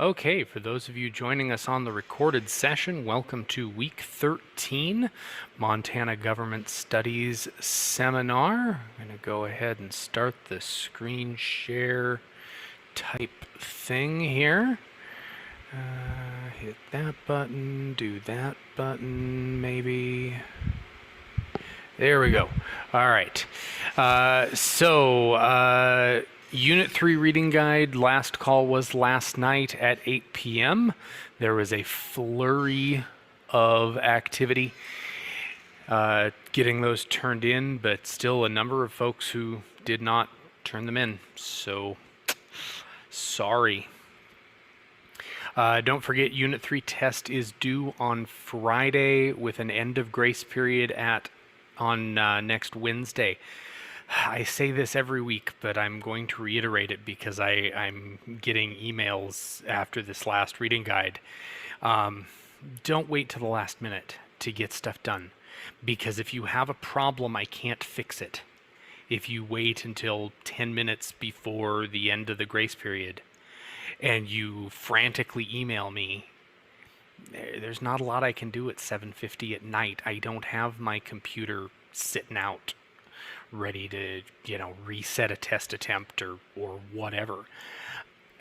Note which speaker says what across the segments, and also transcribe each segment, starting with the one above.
Speaker 1: Okay, for those of you joining us on the recorded session, welcome to week 13, Montana Government Studies Seminar. I'm going to go ahead and start the screen share type thing here. Hit that button, do that button, maybe. There we go. All right. Unit 3 reading guide, last call was last night at 8 p.m. There was a flurry of activity getting those turned in, but still a number of folks who did not turn them in. So, sorry. Don't forget, Unit 3 test is due on Friday with an end of grace period on next Wednesday. I say this every week, but I'm going to reiterate it because I'm getting emails after this last reading guide. Don't wait till the last minute to get stuff done, because if you have a problem, I can't fix it. If you wait until 10 minutes before the end of the grace period and you frantically email me, there's not a lot I can do at 7:50 at night. I don't have my computer sitting out ready to, reset a test attempt or whatever.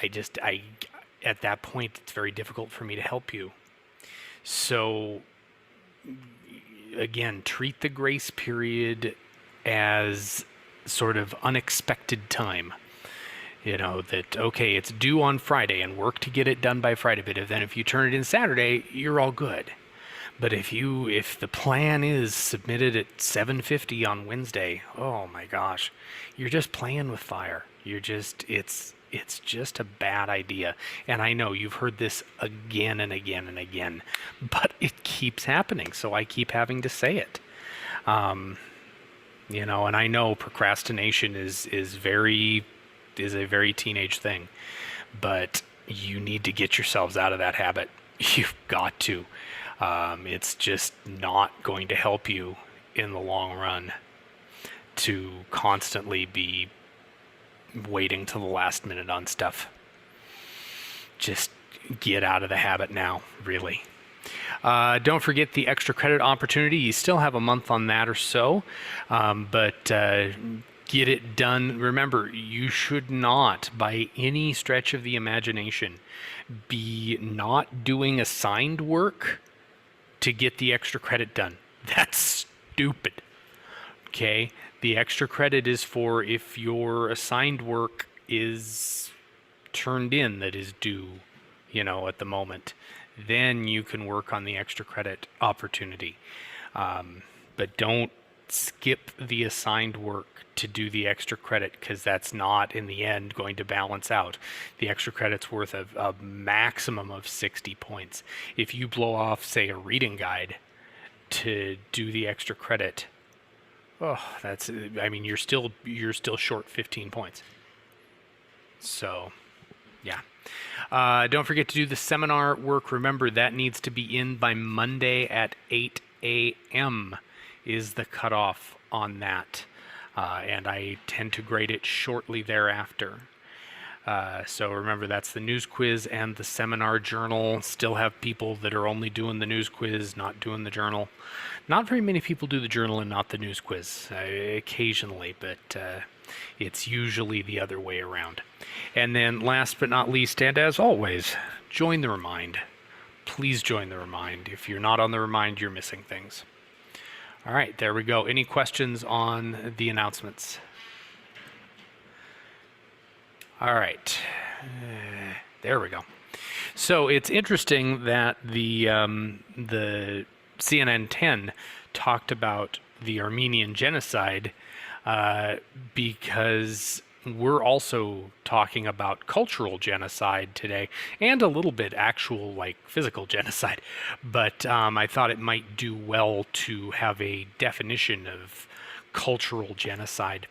Speaker 1: At that point, it's very difficult for me to help you. So, again, treat the grace period as sort of unexpected time. Okay, it's due on Friday and work to get it done by Friday, but then if you turn it in Saturday, you're all good. But if the plan is submitted at 7:50 on Wednesday, oh my gosh, you're just playing with fire. It's just a bad idea. And I know you've heard this again and again and again, but it keeps happening, so I keep having to say it. And I know procrastination is a very teenage thing, but you need to get yourselves out of that habit. You've got to. It's just not going to help you in the long run to constantly be waiting till the last minute on stuff. Just get out of the habit now, really. Don't forget the extra credit opportunity. You still have a month on that or so, but get it done. Remember, you should not, by any stretch of the imagination, be not doing assigned work to get the extra credit done. That's stupid. Okay? The extra credit is for if your assigned work is turned in that is due, at the moment. Then you can work on the extra credit opportunity. But don't skip the assigned work to do the extra credit, because that's not in the end going to balance out. The extra credit's worth a maximum of 60 points. If you blow off, say, a reading guide to do the extra credit, you're still short 15 points. So, yeah. Don't forget to do the seminar work. Remember, that needs to be in by Monday at 8 a.m. is the cutoff on that. And I tend to grade it shortly thereafter. So remember, that's the news quiz and the seminar journal. Still have people that are only doing the news quiz, not doing the journal. Not very many people do the journal and not the news quiz, occasionally, but it's usually the other way around. And then last but not least, and as always, join the Remind. Please join the Remind. If you're not on the Remind, you're missing things. All right, there we go. Any questions on the announcements? All right, there we go. So it's interesting that the CNN 10 talked about the Armenian genocide because we're also talking about cultural genocide today, and a little bit actual, physical genocide. But I thought it might do well to have a definition of cultural genocide.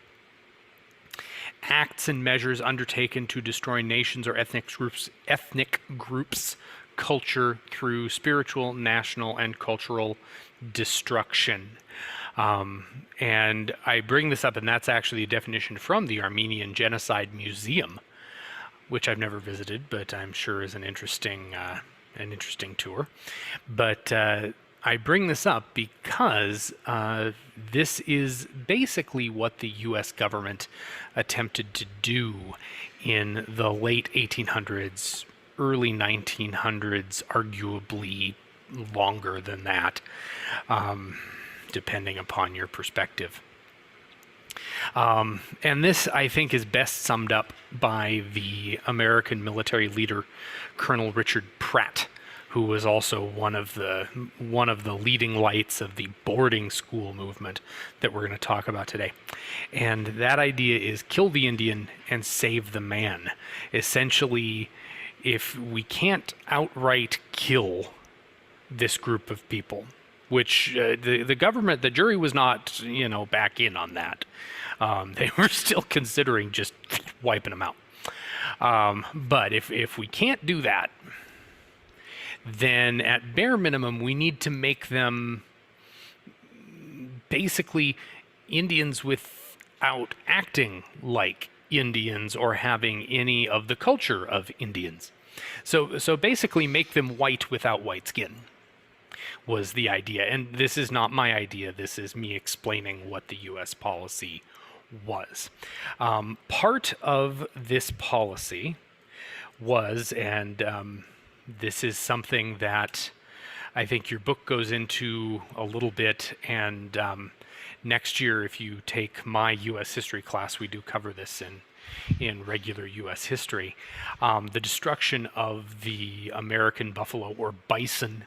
Speaker 1: Acts and measures undertaken to destroy nations or ethnic groups' culture through spiritual, national, and cultural destruction. And I bring this up, and that's actually a definition from the Armenian Genocide Museum. which I've never visited, but I'm sure is an interesting tour. But I bring this up because this is basically what the U.S. government attempted to do in the late 1800s, early 1900s, arguably longer than that, depending upon your perspective. And this, I think, is best summed up by the American military leader, Colonel Richard Pratt, who was also one of the leading lights of the boarding school movement that we're going to talk about today. And that idea is kill the Indian and save the man. Essentially, if we can't outright kill this group of people, which the government, the jury was not, back in on that. They were still considering just wiping them out. But if we can't do that, then at bare minimum, we need to make them basically Indians without acting like Indians or having any of the culture of Indians. So basically make them white without white skin was the idea. And this is not my idea. This is me explaining what the U.S. policy was. Part of this policy was, and this is something that I think your book goes into a little bit, and next year, if you take my U.S. history class, we do cover this in regular U.S. history. The destruction of the American buffalo, or bison,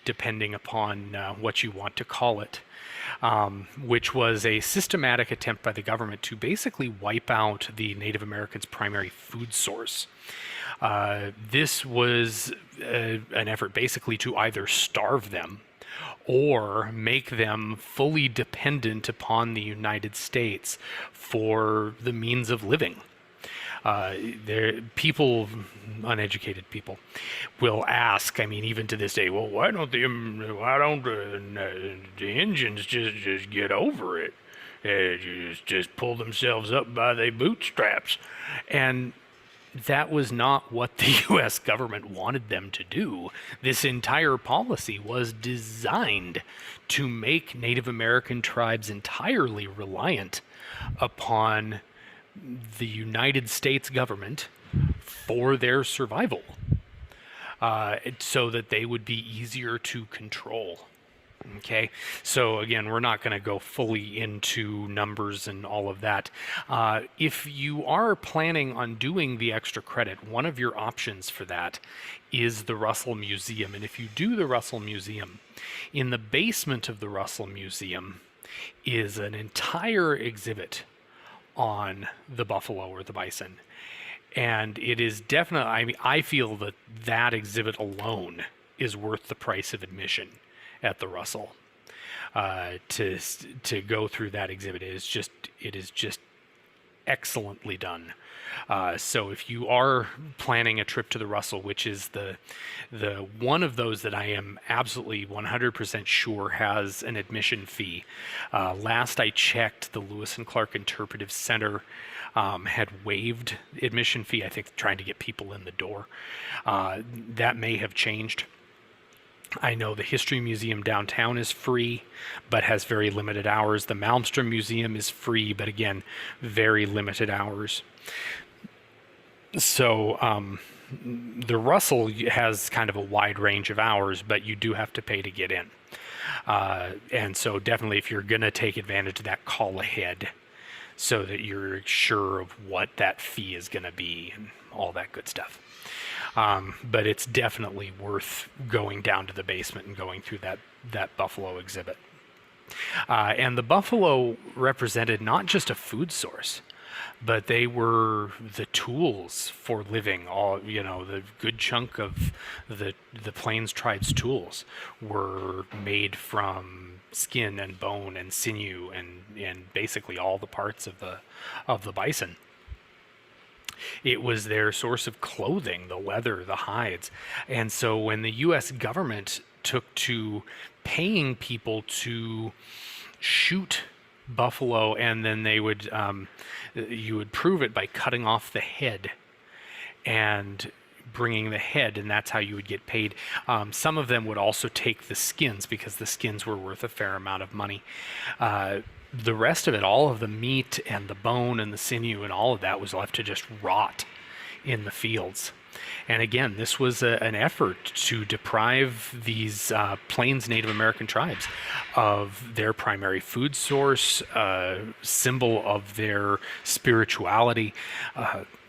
Speaker 1: depending upon what you want to call it, which was a systematic attempt by the government to basically wipe out the Native Americans' primary food source. This was an effort basically to either starve them or make them fully dependent upon the United States for the means of living. People, uneducated people, will ask. I mean, even to this day, well, why don't the Indians just get over it? Just pull themselves up by their bootstraps, and that was not what the U.S. government wanted them to do. This entire policy was designed to make Native American tribes entirely reliant upon the United States government for their survival, so that they would be easier to control. Okay, so again, we're not going to go fully into numbers and all of that. If you are planning on doing the extra credit, one of your options for that is the Russell Museum. And if you do the Russell Museum, in the basement of the Russell Museum is an entire exhibit on the buffalo or the bison. And it is definitely, I mean, I feel that that exhibit alone is worth the price of admission at the Russell. To go through that exhibit, it is just excellently done. So if you are planning a trip to the Russell, which is the one of those that I am absolutely 100% sure has an admission fee. Last I checked, the Lewis and Clark Interpretive Center had waived admission fee, I think trying to get people in the door. That may have changed. I know the History Museum downtown is free, but has very limited hours. The Malmstrom Museum is free, but again, very limited hours. So the Russell has kind of a wide range of hours, but you do have to pay to get in. And so definitely, if you're going to take advantage of that, call ahead so that you're sure of what that fee is going to be and all that good stuff. But it's definitely worth going down to the basement and going through that buffalo exhibit. And the buffalo represented not just a food source, but they were the tools for living. All, the good chunk of the Plains tribes' tools were made from skin and bone and sinew and basically all the parts of the bison. It was their source of clothing, the leather, the hides. And so when the U.S. government took to paying people to shoot buffalo, and then they would you would prove it by cutting off the head and bringing the head, and that's how you would get paid. Some of them would also take the skins because the skins were worth a fair amount of money. The rest of it, all of the meat and the bone and the sinew and all of that, was left to just rot in the fields. And again, this was an effort to deprive these Plains Native American tribes of their primary food source, symbol of their spirituality.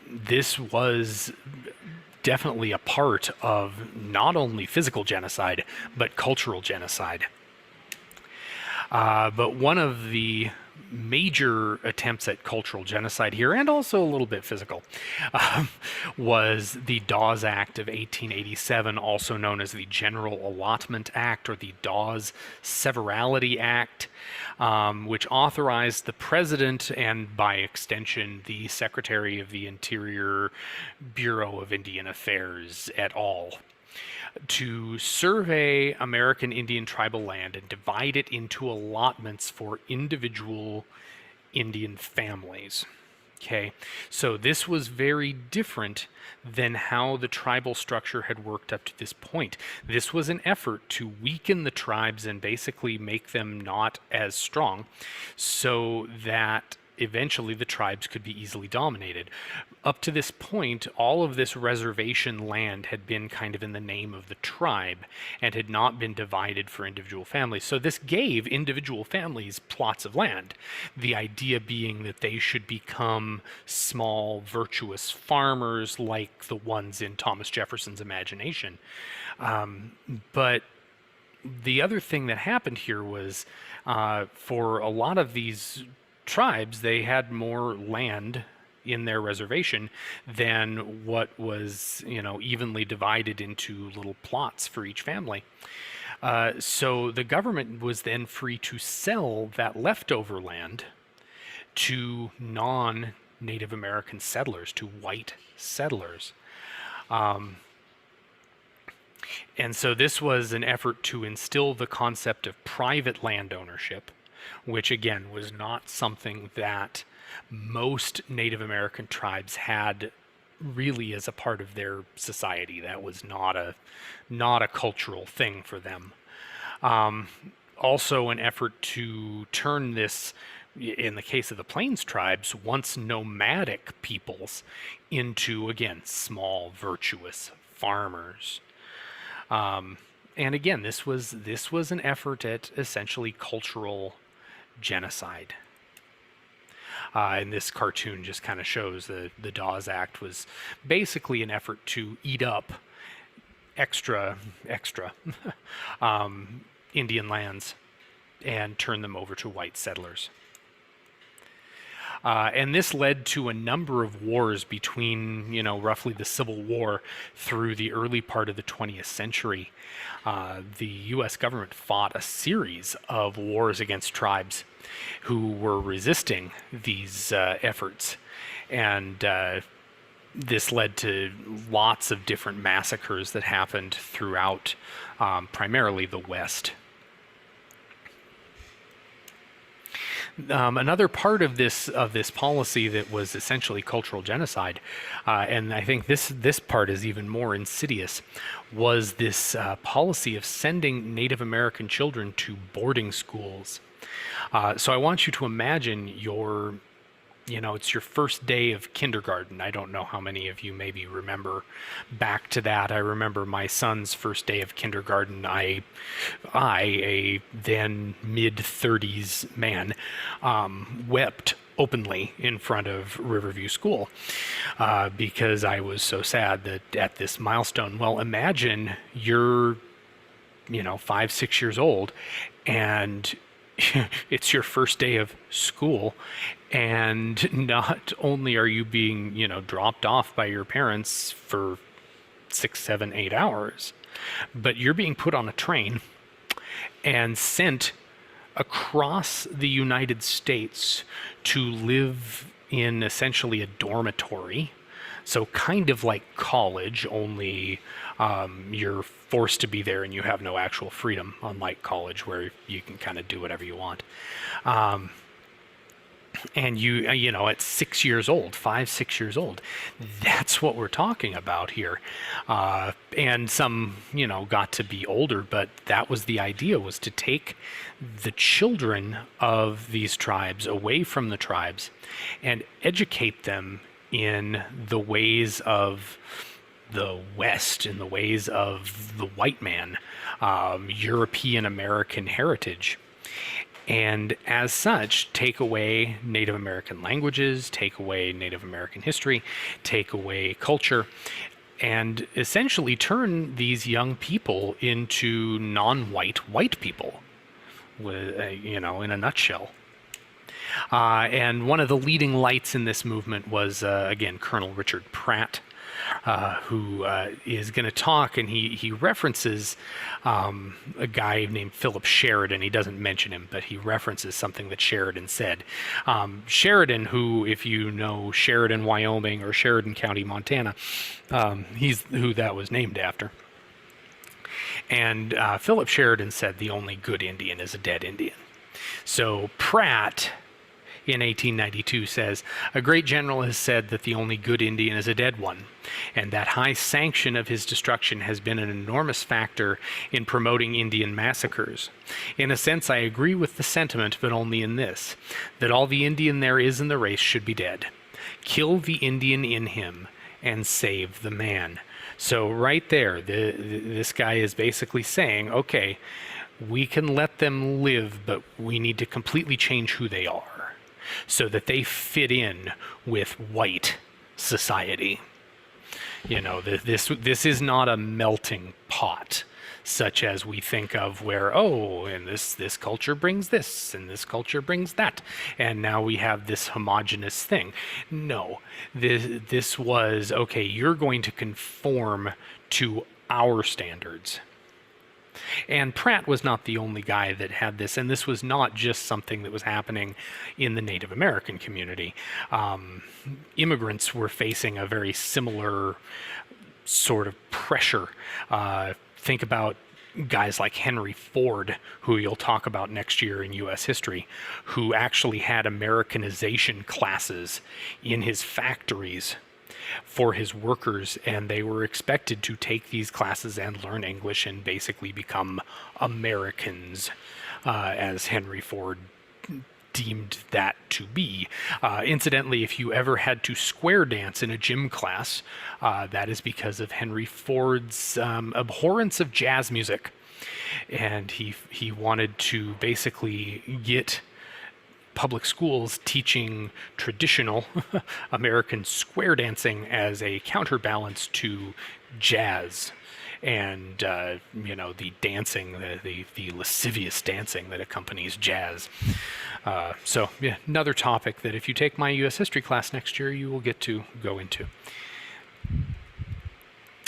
Speaker 1: This was definitely a part of not only physical genocide, but cultural genocide. But one of the major attempts at cultural genocide here, and also a little bit physical, was the Dawes Act of 1887, also known as the General Allotment Act or the Dawes Severalty Act, which authorized the President and, by extension, the Secretary of the Interior, Bureau of Indian Affairs et al., to survey American Indian tribal land and divide it into allotments for individual Indian families. Okay, so this was very different than how the tribal structure had worked up to this point. This was an effort to weaken the tribes and basically make them not as strong so that eventually the tribes could be easily dominated. Up to this point, all of this reservation land had been kind of in the name of the tribe and had not been divided for individual families. So this gave individual families plots of land, the idea being that they should become small, virtuous farmers like the ones in Thomas Jefferson's imagination. But the other thing that happened here was for a lot of these tribes, they had more land in their reservation than what was, evenly divided into little plots for each family. So the government was then free to sell that leftover land to non-Native American settlers, to white settlers. And so this was an effort to instill the concept of private land ownership, which again was not something that most Native American tribes had really as a part of their society. That was not a cultural thing for them. Also an effort to turn this, in the case of the Plains tribes, once nomadic peoples, into, again, small, virtuous farmers. And again, this was an effort at essentially cultural genocide. And this cartoon just kind of shows the Dawes Act was basically an effort to eat up extra Indian lands and turn them over to white settlers. And this led to a number of wars between, roughly the Civil War through the early part of the 20th century. The U.S. government fought a series of wars against tribes who were resisting these efforts. And this led to lots of different massacres that happened throughout primarily the West. Another part of this policy that was essentially cultural genocide, and I think this part is even more insidious, was this policy of sending Native American children to boarding schools. So I want you to imagine it's your first day of kindergarten. I don't know how many of you maybe remember back to that. I remember my son's first day of kindergarten. I a then mid-30s man, wept openly in front of Riverview School because I was so sad that at this milestone. Well, imagine you're 5, 6 years old and it's your first day of school, and not only are you being, dropped off by your parents for 6, 7, 8 hours, but you're being put on a train and sent across the United States to live in essentially a dormitory. So kind of like college, only you're forced to be there and you have no actual freedom, unlike college where you can kind of do whatever you want. And you know, at 6 years old, 5, 6 years old, that's what we're talking about here. And some, you know, got to be older, but that was the idea, was to take the children of these tribes away from the tribes and educate them in the ways of the West, in the ways of the white man, European American heritage. And as such, take away Native American languages, take away Native American history, take away culture, and essentially turn these young people into non-white white people, you know, in a nutshell. And one of the leading lights in this movement was, again, Colonel Richard Pratt, who is going to talk, and he references a guy named Philip Sheridan. He doesn't mention him, but he references something that Sheridan said. Sheridan, who, if you know Sheridan, Wyoming, or Sheridan County, Montana, he's who that was named after. And Philip Sheridan said the only good Indian is a dead Indian. So Pratt, in 1892, says, "A great general has said that the only good Indian is a dead one, and that high sanction of his destruction has been an enormous factor in promoting Indian massacres. In a sense, I agree with the sentiment, but only in this, that all the Indian there is in the race should be dead. Kill the Indian in him, and save the man." So right there, this guy is basically saying, okay, we can let them live, but we need to completely change who they are, so that they fit in with white society. You know, this is not a melting pot, such as we think of, where, oh, and this culture brings this, and this culture brings that, and now we have this homogenous thing. No, this was, okay, you're going to conform to our standards. And Pratt was not the only guy that had this, and this was not just something that was happening in the Native American community. Immigrants were facing a very similar sort of pressure. Think about guys like Henry Ford, who you'll talk about next year in U.S. history, who actually had Americanization classes in his factories for his workers, and they were expected to take these classes and learn English and basically become Americans, as Henry Ford deemed that to be. Incidentally, if you ever had to square dance in a gym class, that is because of Henry Ford's abhorrence of jazz music. And he wanted to basically get public schools teaching traditional American square dancing as a counterbalance to jazz and you know, the dancing, the lascivious dancing that accompanies jazz. So yeah, another topic that if you take my U.S. history class next year, you will get to go into.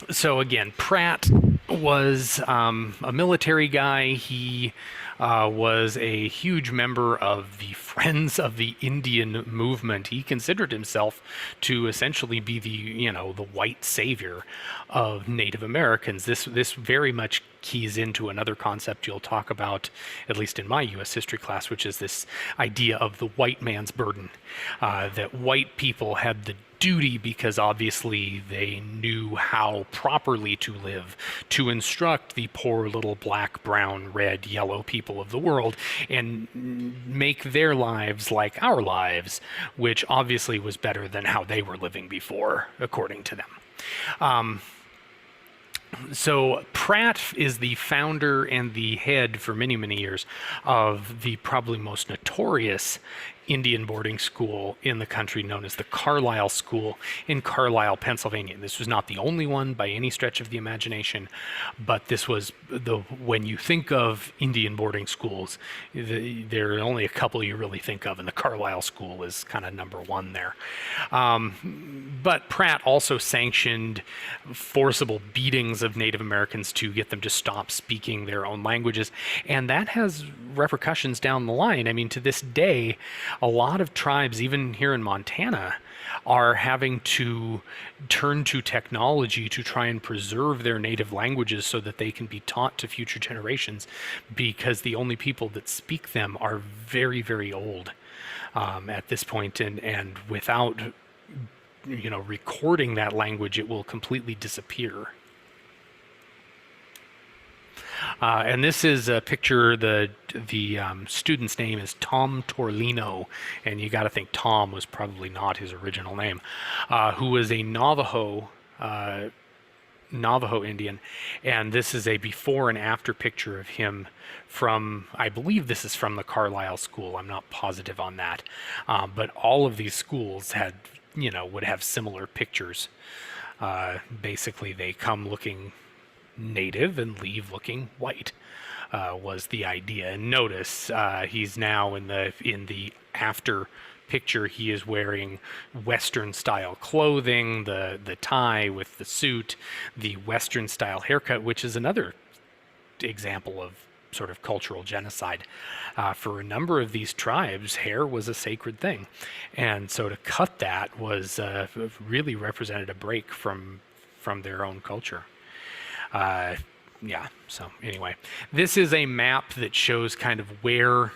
Speaker 1: So again, Pratt was a military guy. He was a huge member of the Friends of the Indian movement. He considered himself to essentially be the, you know, the white savior of Native Americans. This very much keys into another concept you'll talk about, at least in my U.S. history class, which is this idea of the white man's burden, that white people had the duty, because obviously they knew how properly to live, to instruct the poor little black, brown, red, yellow people of the world and make their lives like our lives, which obviously was better than how they were living before, according to them. So Pratt is the founder and the head for many, many years of the probably most notorious Indian boarding school in the country, known as the Carlisle School in Carlisle, Pennsylvania. This was not the only one by any stretch of the imagination, but this was when you think of Indian boarding schools, there are only a couple you really think of, and the Carlisle School is kind of number one there. But Pratt also sanctioned forcible beatings of Native Americans to get them to stop speaking their own languages, and that has repercussions down the line. I mean, to this day, a lot of tribes, even here in Montana, are having to turn to technology to try and preserve their native languages so that they can be taught to future generations, because the only people that speak them are very, very old. at this point, and without recording that language, it will completely disappear. And this is a picture. The student's name is Tom Torlino, and you got to think Tom was probably not his original name, who was a Navajo Indian, and this is a before and after picture of him from, I believe this is from the Carlisle School. I'm not positive on that, but all of these schools had, would have similar pictures. Basically, they come looking native and leave looking white, was the idea. And notice he's now in the after picture. He is wearing Western style clothing, the tie with the suit, the Western style haircut, which is another example of sort of cultural genocide. For a number of these tribes, hair was a sacred thing, and so to cut that was really represented a break from their own culture. So anyway, this is a map that shows kind of where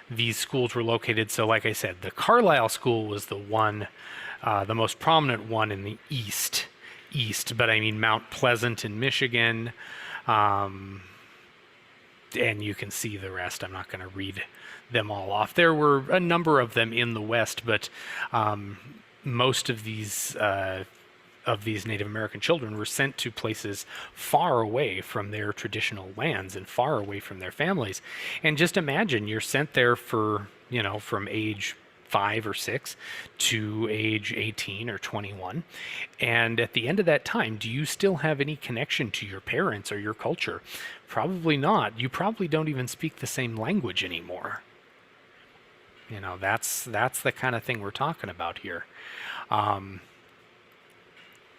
Speaker 1: these schools were located. So like I said, the Carlisle School was the one, the most prominent one in the east, but I mean Mount Pleasant in Michigan, and you can see the rest. I'm not going to read them all off. There were a number of them in the west, but most of these Native American children were sent to places far away from their traditional lands and far away from their families. And just imagine you're sent there for, from age 5 or 6 to age 18 or 21. And at the end of that time, do you still have any connection to your parents or your culture? Probably not. You probably don't even speak the same language anymore. That's the kind of thing we're talking about here.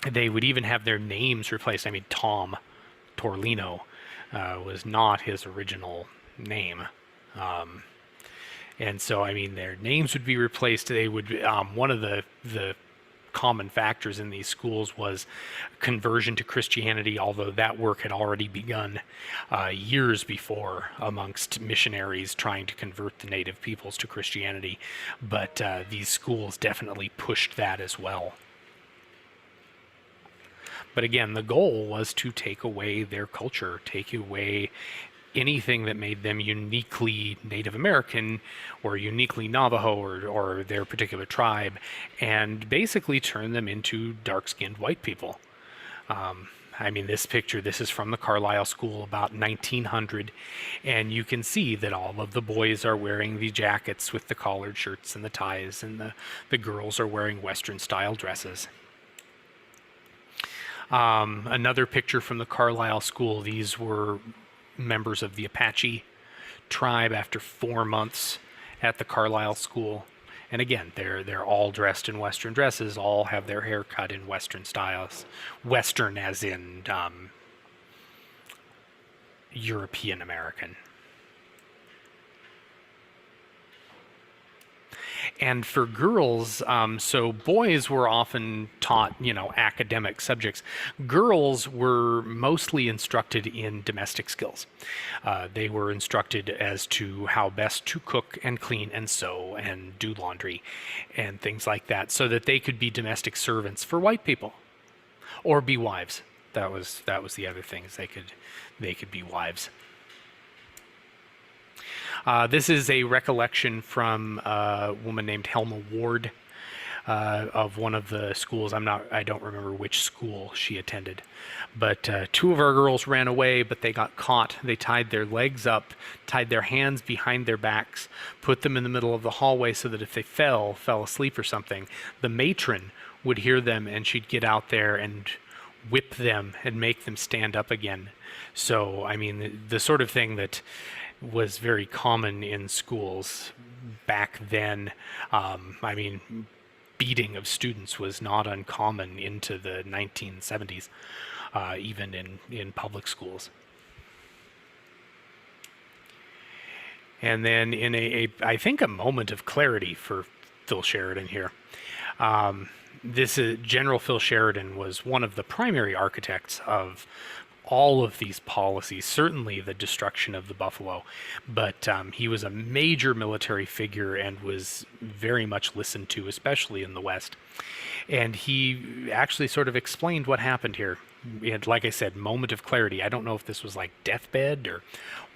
Speaker 1: They would even have their names replaced. I mean, Tom Torlino was not his original name. And so, I mean, their names would be replaced. They would, one of the common factors in these schools was conversion to Christianity, although that work had already begun years before amongst missionaries trying to convert the native peoples to Christianity. But these schools definitely pushed that as well. But again, the goal was to take away their culture, take away anything that made them uniquely Native American or uniquely Navajo or their particular tribe, and basically turn them into dark-skinned white people. I mean, this picture, this is from the Carlisle School about 1900, and you can see that all of the boys are wearing the jackets with the collared shirts and the ties, and the girls are wearing Western-style dresses. Another picture from the Carlisle School. These were members of the Apache tribe after 4 months at the Carlisle School. And again, they're all dressed in Western dresses, all have their hair cut in Western styles. Western as in European American. And for girls, so boys were often taught, academic subjects. Girls were mostly instructed in domestic skills. They were instructed as to how best to cook and clean and sew and do laundry and things like that, so that they could be domestic servants for white people, or be wives. That was the other thing, is they could be wives. This is a recollection from a woman named Helma Ward of one of the schools. I don't remember which school she attended, but 2 of our girls ran away, but they got caught. They tied their legs up, tied their hands behind their backs, put them in the middle of the hallway so that if they fell asleep or something, the matron would hear them and she'd get out there and whip them and make them stand up again. So, I mean, the sort of thing that was very common in schools back then. I mean, beating of students was not uncommon into the 1970s, even in public schools. And then in I think a moment of clarity for Phil Sheridan here. General Phil Sheridan was one of the primary architects of all of these policies, certainly the destruction of the buffalo, but he was a major military figure and was very much listened to, especially in the West. And he actually sort of explained what happened here. We had, like I said, moment of clarity. I don't know if this was like deathbed or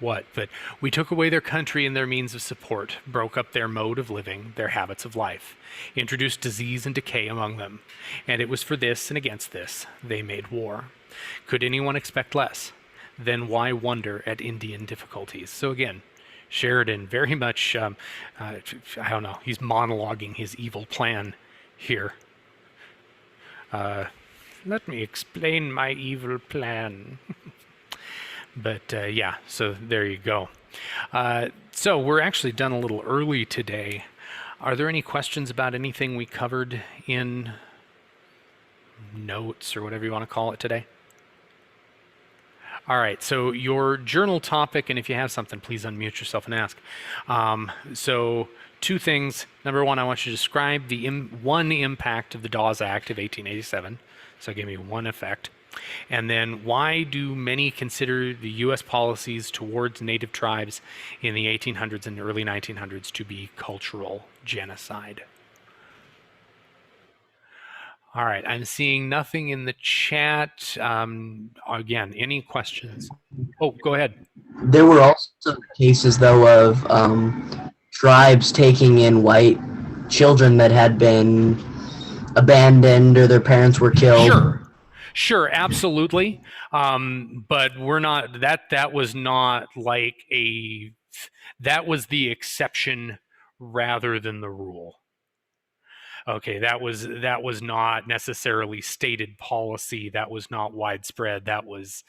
Speaker 1: what, but we took away their country and their means of support, broke up their mode of living, their habits of life, introduced disease and decay among them. And it was for this and against this they made war. Could anyone expect less? Then why wonder at Indian difficulties? So again, Sheridan very much, I don't know, he's monologuing his evil plan here. Let me explain my evil plan. But yeah, so there you go. So we're actually done a little early today. Are there any questions about anything we covered in notes or whatever you want to call it today? All right, so your journal topic, and if you have something, please unmute yourself and ask. So two things. Number one, I want you to describe the one impact of the Dawes Act of 1887. So give me one effect. And then why do many consider the U.S. policies towards native tribes in the 1800s and early 1900s to be cultural genocide? All right, I'm seeing nothing in the chat. Again, any questions? Oh, go ahead.
Speaker 2: There were also cases, though, of tribes taking in white children that had been abandoned or their parents were killed.
Speaker 1: Sure, absolutely. But we're not, that was not like that was the exception rather than the rule. Okay, that was not necessarily stated policy. That was not widespread. That was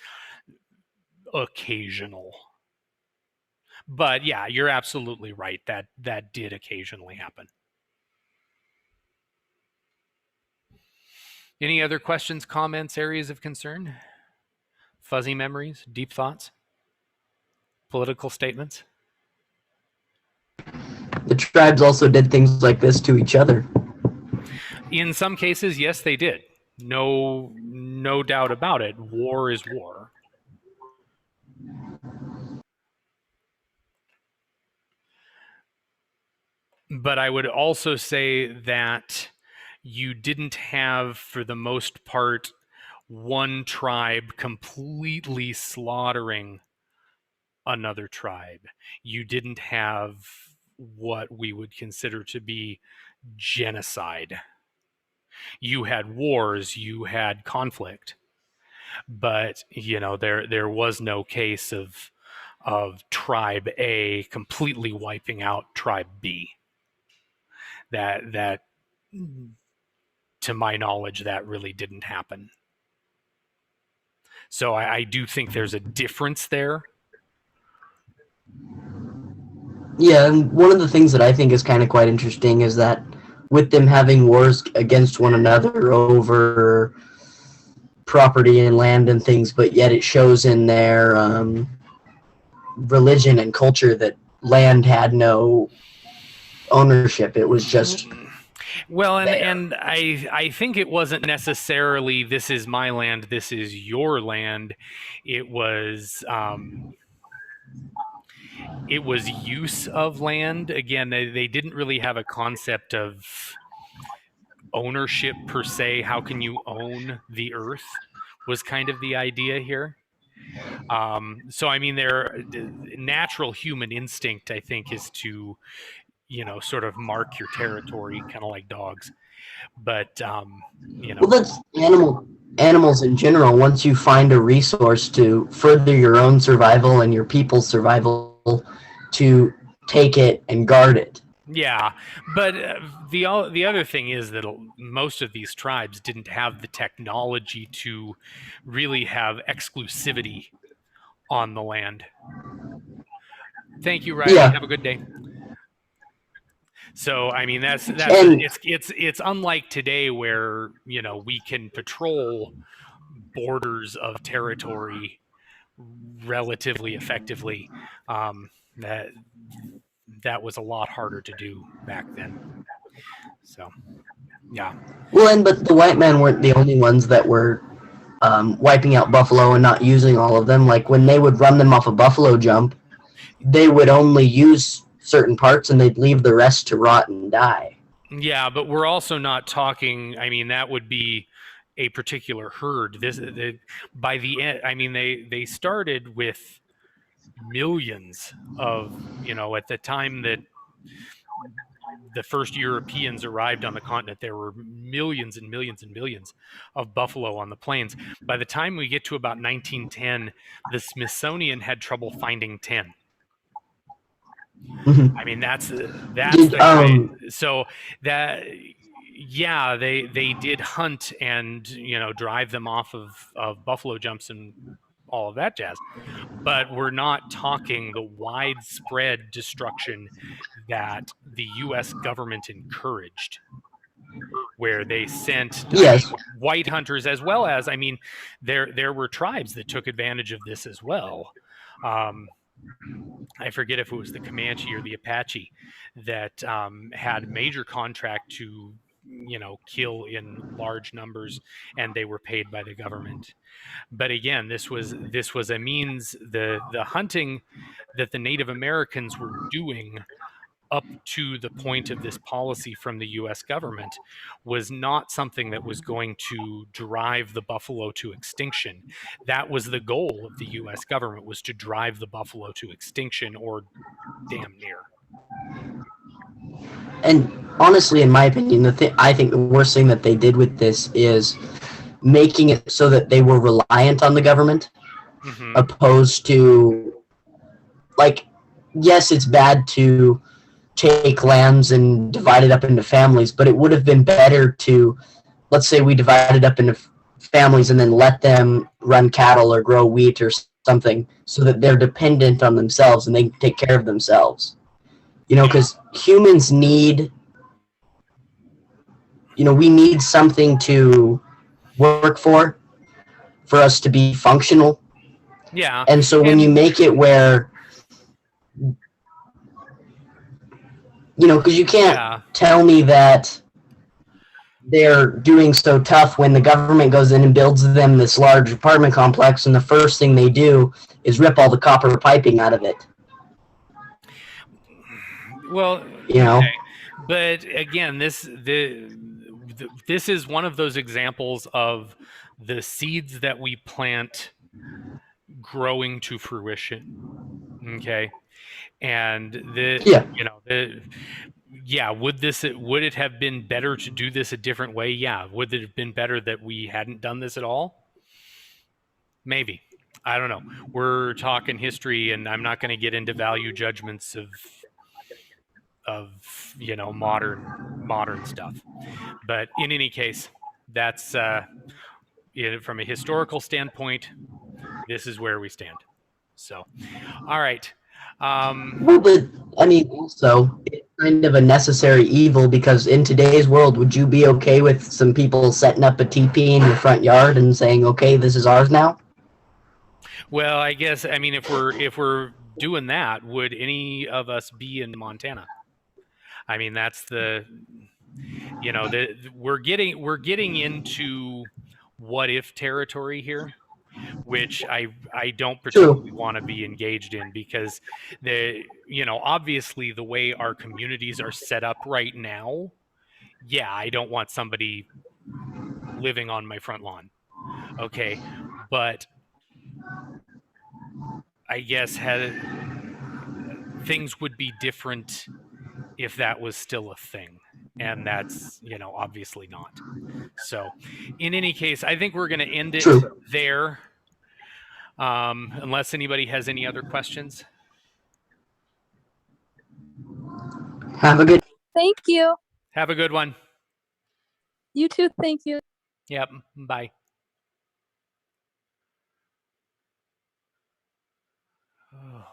Speaker 1: occasional. But yeah, you're absolutely right. That did occasionally happen. Any other questions, comments, areas of concern? Fuzzy memories, deep thoughts, political statements?
Speaker 2: The tribes also did things like this to each other.
Speaker 1: In some cases, yes, they did. No doubt about it. War is war. But I would also say that you didn't have, for the most part, one tribe completely slaughtering another tribe. You didn't have what we would consider to be genocide. You had wars, you had conflict, but there was no case of tribe A completely wiping out tribe B. That to my knowledge, that really didn't happen. So I do think there's a difference there.
Speaker 2: Yeah, and one of the things that I think is kind of quite interesting is that with them having wars against one another over property and land and things, but yet it shows in their religion and culture that land had no ownership. It was just
Speaker 1: well, and I think it wasn't necessarily this is my land, this is your land. It was use of land. Again, they didn't really have a concept of ownership per se. How can you own the earth was kind of the idea here. So I mean, their natural human instinct, I think, is to sort of mark your territory, kind of like dogs. But
Speaker 2: well, that's animals in general. Once you find a resource to further your own survival and your people's survival, to take it and guard it.
Speaker 1: Yeah, but the other thing is that most of these tribes didn't have the technology to really have exclusivity on the land. Thank you, Riley. Yeah. Have a good day. So I mean it's unlike today where we can patrol borders of territory relatively effectively. That was a lot harder to do back then. So yeah.
Speaker 2: Well, but the white men weren't the only ones that were wiping out buffalo and not using all of them. Like when they would run them off a buffalo jump, they would only use certain parts and they'd leave the rest to rot and die.
Speaker 1: Yeah, but we're also not talking. I mean, that would be a particular herd. By the end, I mean they started with millions of, at the time that the first Europeans arrived on the continent, there were millions and millions and millions of buffalo on the plains. By the time we get to about 1910, the Smithsonian had trouble finding 10.
Speaker 2: Mm-hmm.
Speaker 1: I mean, that's
Speaker 2: Did
Speaker 1: the kind. So that, yeah, they did hunt and drive them off of buffalo jumps and all of that jazz, but we're not talking the widespread destruction that the U.S. government encouraged, where they sent, I mean,
Speaker 2: yes,
Speaker 1: white hunters, as well as, I mean, there were tribes that took advantage of this as well. I forget if it was the Comanche or the Apache that had major contract to kill in large numbers, and they were paid by the government. But again, this was a means, the hunting that the Native Americans were doing up to the point of this policy from the US government was not something that was going to drive the buffalo to extinction. That was the goal of the US government, was to drive the buffalo to extinction, or damn near.
Speaker 2: and honestly, in my opinion, I think the worst thing that they did with this is making it so that they were reliant on the government,
Speaker 1: Mm-hmm.
Speaker 2: opposed to, like, yes, it's bad to take lands and divide it up into families, but it would have been better to, let's say we divide it up into families and then let them run cattle or grow wheat or something so that they're dependent on themselves and they can take care of themselves. Because humans need, we need something to work for us to be functional.
Speaker 1: Yeah.
Speaker 2: And so when you make it where, because you can't tell me that they're doing so tough when the government goes in and builds them this large apartment complex, and the first thing they do is rip all the copper piping out of it.
Speaker 1: Well, okay. But again, this is one of those examples of the seeds that we plant growing to fruition. Okay. And would it have been better to do this a different way? Yeah. Would it have been better that we hadn't done this at all? Maybe. I don't know. We're talking history, and I'm not going to get into value judgments of modern stuff. But in any case, that's from a historical standpoint, this is where we stand. So, all right.
Speaker 2: Well, but I mean, also, it's kind of a necessary evil, because in today's world, would you be okay with some people setting up a teepee in your front yard and saying, "Okay, this is ours now"?
Speaker 1: Well, I guess, I mean, if we're doing that, would any of us be in Montana? I mean, that's we're getting into what if territory here, which I don't particularly want to be engaged in, because obviously the way our communities are set up right now, I don't want somebody living on my front lawn. Okay, but I guess things would be different if that was still a thing, and that's obviously not. So in any case, I think we're going to end it there, unless anybody has any other questions.
Speaker 2: Have a good.
Speaker 3: Thank you.
Speaker 1: Have a good one.
Speaker 3: You too. Thank you.
Speaker 1: Yep. Bye. Oh.